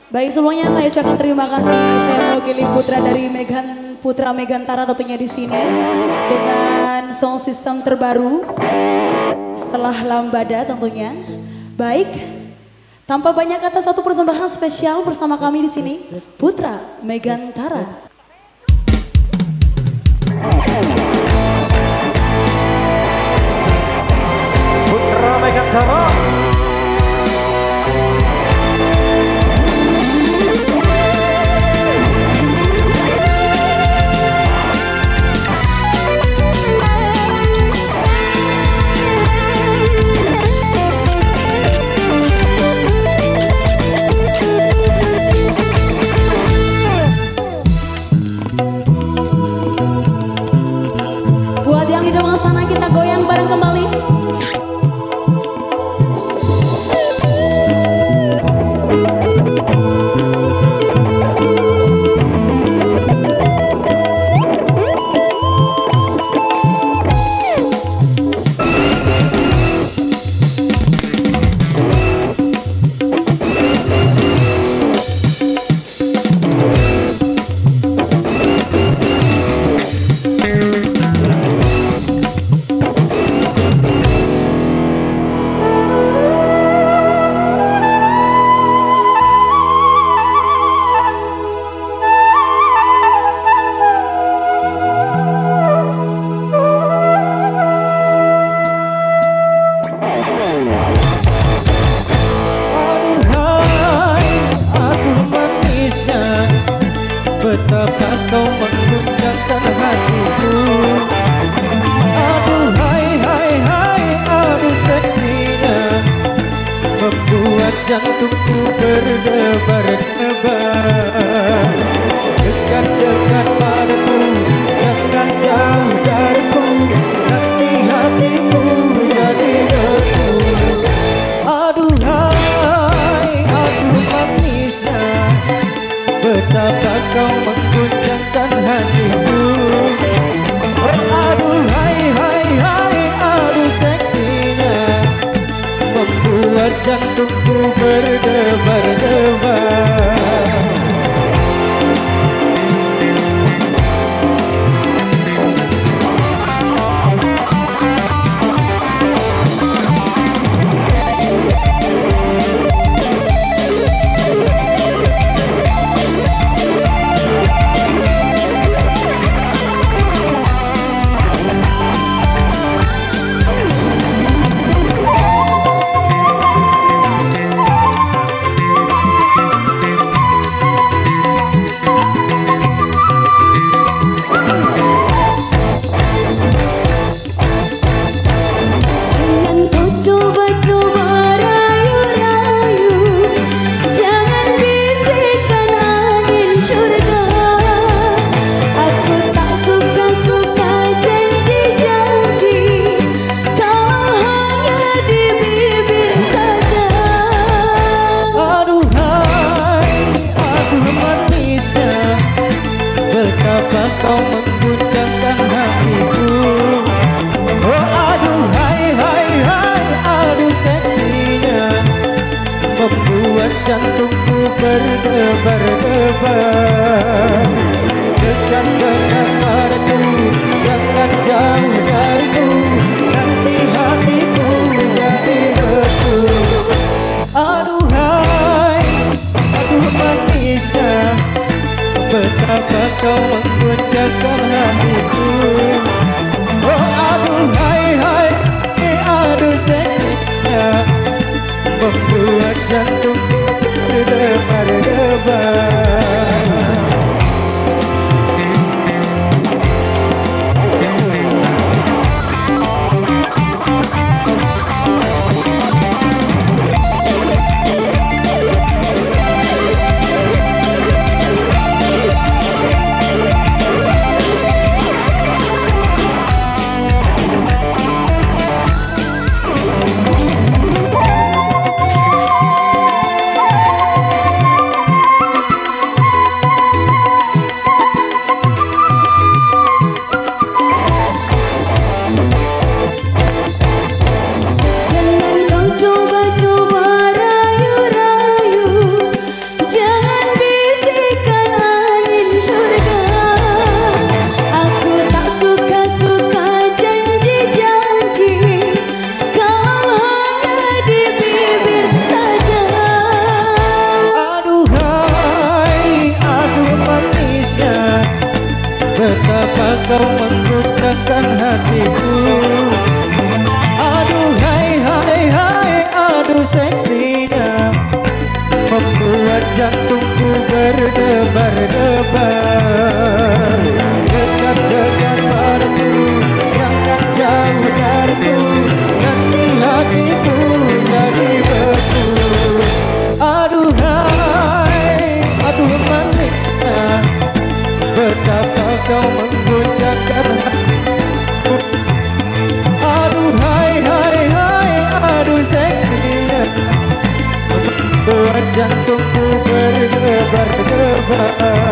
Baik semuanya, saya ucapkan terima kasih. Saya mewakili putra dari Putra Megantara tentunya di sini dengan sound system terbaru setelah Lambada tentunya. Baik, tanpa banyak kata satu persembahan spesial bersama kami di sini, Putra Megantara. Putra Megantara. Buat yang di depan sana kita goyang bareng kembali. Betapa kau mengguncangkan hatiku. Aduh hai hai hai, aduh seksinya, membuat jantungku berdebar-debar. Dekat-dekat padaku, jangan jauh dariku, nanti hatiku jadi debu. Aduh hai, aduh manisnya, betapa kau mengguncangkan hatiku. Oh aduh hai hai hai, aduh seksinya, membuat jantungku berdebar-debar. Betapa kau mengguncangkan hatiku. Oh aduh hai hai hai, aduh seksinya, membuat jantungku berdebar-debar. Dekat-dekat padaku, jangan jauh dariku, nanti hatiku jadi debu. Aduh hai, aduh manisnya, betapa kau mengguncangkan hatiku. Oh aduh hai hai, aduh seksinya, membuat jantungku berdebar-debar. jantungku berdebar-debar. Dekat-dekat padaku, jangan jauh dariku, nanti hatiku jadi beku. Aduhai, aduh manisnya, betapa kau mengguncangkan hatiku. Aduhai, hai, hai, aduh seksinya, buat jantungku berdebar-debar.